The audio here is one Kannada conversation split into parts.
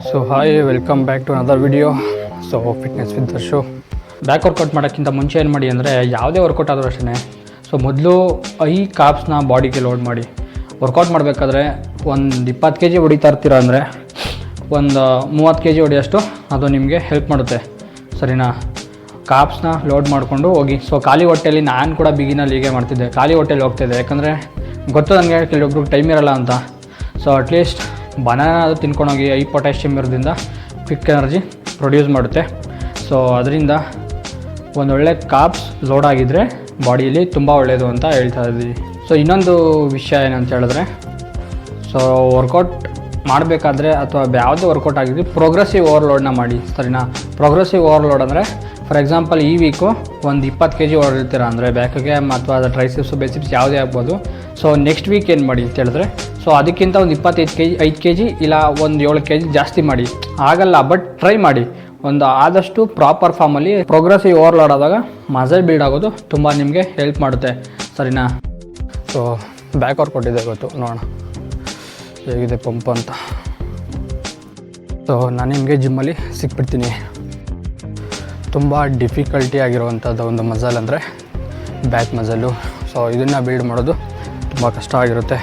So hi, welcome back to another video. So fitness with Darshu. Back workout ಮಾಡೋಕ್ಕಿಂತ ಮುಂಚೆ ಏನು ಮಾಡಿ ಅಂದರೆ, ಯಾವುದೇ ವರ್ಕೌಟ್ ಆದರೂ ಅಷ್ಟೇ, ಸೊ ಮೊದಲು ಐ ಕಾಪ್ಸ್ನ ಬಾಡಿಗೆ ಲೋಡ್ ಮಾಡಿ. ವರ್ಕೌಟ್ ಮಾಡಬೇಕಾದ್ರೆ ಒಂದು 20 kg ಹೊಡಿತಾ ಇರ್ತೀರ ಅಂದರೆ ಒಂದು 30 kg ಹೊಡಿಯೋಷ್ಟು ಅದು ನಿಮಗೆ ಹೆಲ್ಪ್ ಮಾಡುತ್ತೆ, ಸರಿನಾ? ಕಾಪ್ಸ್ನ ಲೋಡ್ ಮಾಡಿಕೊಂಡು ಹೋಗಿ. ಸೊ ಖಾಲಿ ಹೊಟ್ಟೆಯಲ್ಲಿ ನಾನು ಕೂಡ ಬಿಗಿನಲ್ಲಿ ಹೀಗೆ ಮಾಡ್ತಿದ್ದೆ, ಖಾಲಿ ಹೊಟ್ಟೆಯಲ್ಲಿ ಹೋಗ್ತಿದ್ದೆ. ಯಾಕಂದರೆ ಗೊತ್ತು ನನಗೆ ಕೆಲವೊಬ್ರಿಗೆ ಟೈಮ್ ಇರೋಲ್ಲ ಅಂತ. ಸೊ ಅಟ್ಲೀಸ್ಟ್ ಬನಾನ ಅದು ತಿನ್ಕೊಂಡೋಗಿ ಐ ಪೊಟ್ಯಾಷಿಯಮ್ ಇರೋದ್ರಿಂದ ಕ್ವಿಕ್ ಎನರ್ಜಿ ಪ್ರೊಡ್ಯೂಸ್ ಮಾಡುತ್ತೆ. ಸೊ ಅದರಿಂದ ಒಂದೊಳ್ಳೆ ಕಾಪ್ಸ್ ಲೋಡ್ ಆಗಿದ್ದರೆ ಬಾಡಿಯಲ್ಲಿ ತುಂಬ ಒಳ್ಳೆಯದು ಅಂತ ಹೇಳ್ತಾ ಇದ್ದೀವಿ. ಸೊ ಇನ್ನೊಂದು ವಿಷಯ ಏನಂತ ಹೇಳಿದ್ರೆ, ಸೊ ವರ್ಕೌಟ್ ಮಾಡಬೇಕಾದ್ರೆ ಅಥವಾ ಯಾವುದೇ ವರ್ಕೌಟ್ ಆಗಿದ್ದು ಪ್ರೋಗ್ರೆಸಿವ್ ಓವರ್ಲೋಡ್ನ ಮಾಡಿ, ಸರಿನಾ? ಪ್ರೋಗ್ರೆಸಿವ್ ಓವರ್ಲೋಡ್ ಅಂದರೆ ಫಾರ್ ಎಕ್ಸಾಂಪಲ್ ಈ ವೀಕು ಒಂದು 20 kg ಹೊಡಿರ್ತೀರ ಅಂದರೆ ಬ್ಯಾಕಿಗೆ ಅಥವಾ ಅದು ಟ್ರೈಸಿಪ್ಸು ಬೇಸಿಪ್ಸ್ ಯಾವುದೇ ಆಗ್ಬೋದು. ಸೊ ನೆಕ್ಸ್ಟ್ ವೀಕ್ ಏನು ಮಾಡಿ ಅಂತ ಹೇಳಿದ್ರೆ, ಸೊ ಅದಕ್ಕಿಂತ ಒಂದು 5 kg ಇಲ್ಲ ಒಂದು 7 kg ಜಾಸ್ತಿ ಮಾಡಿ. ಆಗಲ್ಲ, ಬಟ್ ಟ್ರೈ ಮಾಡಿ. ಒಂದು ಆದಷ್ಟು ಪ್ರಾಪರ್ ಫಾರ್ಮಲ್ಲಿ ಪ್ರೋಗ್ರೆಸಿವ್ ಓವರ್ಲೋಡ್ ಆದಾಗ ಮಸಲ್ ಬಿಲ್ಡ್ ಆಗೋದು ತುಂಬ ನಿಮಗೆ ಹೆಲ್ಪ್ ಮಾಡುತ್ತೆ, ಸರಿನಾ? ಸೊ ಬ್ಯಾಕ್ ವರ್ಕೌಟ್ ಇದೆ ಇವತ್ತು, ನೋಡೋಣ ಹೇಗಿದೆ ಪಂಪ್ ಅಂತ. ಸೊ ನಾನು ನಿಮಗೆ ಜಿಮ್ಮಲ್ಲಿ ಸಿಕ್ಬಿಡ್ತೀನಿ. ತುಂಬ ಡಿಫಿಕಲ್ಟಿ ಆಗಿರುವಂಥದ್ದು ಒಂದು ಮಸಲ್ ಅಂದರೆ ಬ್ಯಾಕ್ ಮಸಲ್ಲು. ಸೊ ಇದನ್ನು ಬಿಲ್ಡ್ ಮಾಡೋದು ತುಂಬ ಕಷ್ಟ ಆಗಿರುತ್ತೆ.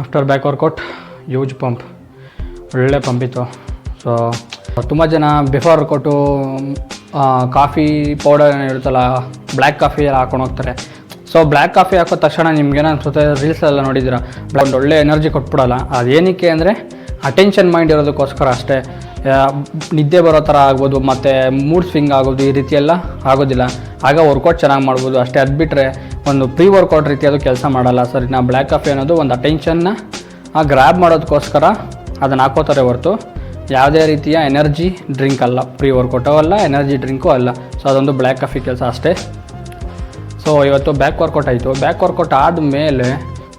After back workout huge pump, ಒಳ್ಳೆ ಪಂಪ್ ಇತ್ತು. ಸೊ ತುಂಬ ಜನ ಬಿಫೋರ್ ವರ್ಕೌಟು ಕಾಫಿ ಪೌಡರ್ ಇರುತ್ತಲ್ಲ, ಬ್ಲ್ಯಾಕ್ ಕಾಫಿ ಎಲ್ಲ ಹಾಕೊಂಡು ಹೋಗ್ತಾರೆ. ಸೊ ಬ್ಲ್ಯಾಕ್ ಕಾಫಿ ಹಾಕೋ ತಕ್ಷಣ ನಿಮ್ಗೇನೋ ಅನ್ಸುತ್ತೆ, ರೀಲ್ಸೆಲ್ಲ ನೋಡಿದ್ದೀರ, ಒಂದು ಒಳ್ಳೆ ಎನರ್ಜಿ ಕೊಟ್ಬಿಡಲ್ಲ. ಅದೇನಕ್ಕೆ ಅಂದರೆ ಅಟೆನ್ಷನ್ ಮೈಂಡ್ ಇರೋದಕ್ಕೋಸ್ಕರ ಅಷ್ಟೇ. ನಿದ್ದೆ ಬರೋ ಥರ ಆಗ್ಬೋದು, ಮತ್ತು ಮೂಡ್ ಸ್ವಿಂಗ್ ಆಗೋದು, ಈ ರೀತಿ ಎಲ್ಲ ಆಗೋದಿಲ್ಲ. ಆಗ ವರ್ಕೌಟ್ ಚೆನ್ನಾಗಿ ಮಾಡ್ಬೋದು ಅಷ್ಟೇ. ಅದು ಬಿಟ್ಟರೆ ಒಂದು ಪ್ರೀ ವರ್ಕೌಟ್ ರೀತಿ ಅದು ಕೆಲಸ ಮಾಡಲ್ಲ. ಸರಿ, ನಾ ಬ್ಲ್ಯಾಕ್ ಕಾಫಿ ಅನ್ನೋದು ಒಂದು ಅಟೆನ್ಷನ್ನ ಗ್ರ್ಯಾಬ್ ಮಾಡೋದಕ್ಕೋಸ್ಕರ ಅದನ್ನು ಹಾಕೋತಾರೆ ಹೊರತು ಯಾವುದೇ ರೀತಿಯ ಎನರ್ಜಿ ಡ್ರಿಂಕ್ ಅಲ್ಲ, ಪ್ರೀ ವರ್ಕೌಟು ಅಲ್ಲ, ಎನರ್ಜಿ ಡ್ರಿಂಕು ಅಲ್ಲ. ಸೊ ಅದೊಂದು ಬ್ಲ್ಯಾಕ್ ಕಾಫಿ ಕೆಲಸ ಅಷ್ಟೇ. ಸೊ ಇವತ್ತು ಬ್ಯಾಕ್ ವರ್ಕೌಟ್ ಆಯಿತು. ಬ್ಯಾಕ್ ವರ್ಕೌಟ್ ಆದಮೇಲೆ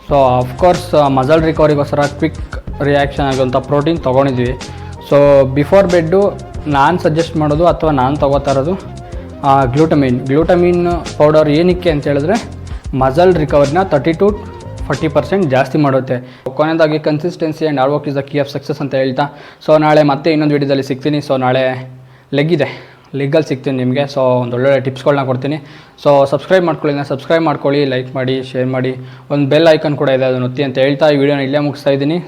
ಸೊ ಅಫ್ಕೋರ್ಸ್ ಮಸಲ್ ರಿಕವರಿಗೋಸ್ಕರ ಕ್ವಿಕ್ ರಿಯಾಕ್ಷನ್ ಆಗುವಂಥ ಪ್ರೋಟೀನ್ ತೊಗೊಂಡಿದ್ವಿ. ಸೊ ಬಿಫೋರ್ ಬೆಡ್ಡು ನಾನು ಸಜೆಸ್ಟ್ ಮಾಡೋದು ಅಥವಾ ನಾನು ತೊಗೋತಾ ಇರೋದು ಗ್ಲೂಟಮೀನ್ ಪೌಡರ್. ಏನಕ್ಕೆ ಅಂತ ಹೇಳಿದ್ರೆ ಮಸಲ್ ರಿಕವರಿನ 30-40% ಜಾಸ್ತಿ ಮಾಡುತ್ತೆ. ಕೊನೆಯದಾಗಿ consistency and hard work is the key of success ಅಂತ ಹೇಳ್ತಾ, ಸೊ ನಾಳೆ ಮತ್ತೆ ಇನ್ನೊಂದು ವೀಡಿಯೋದಲ್ಲಿ ಸಿಗ್ತೀನಿ. ಸೊ ನಾಳೆ ಲೆಗ್ಗಲ್ಲಿ ಸಿಗ್ತೀನಿ ನಿಮಗೆ. ಸೊ ಒಂದು ಒಳ್ಳೊಳ್ಳೆ ಟಿಪ್ಸ್ಗಳನ್ನ ಕೊಡ್ತೀನಿ. ಸೊ ಸಬ್ಸ್ಕ್ರೈಬ್ ಮಾಡ್ಕೊಳ್ಳಿ, ಲೈಕ್ ಮಾಡಿ, ಶೇರ್ ಮಾಡಿ, ಒಂದು ಬೆಲ್ ಐಕನ್ ಕೂಡ ಇದೆ, ಅದನ್ನು ಒತ್ತಿ ಅಂತ ಹೇಳ್ತಾ ಈ ವಿಡಿಯೋನ ಇಲ್ಲೇ ಮುಗಿಸ್ತಾ ಇದ್ದೀನಿ.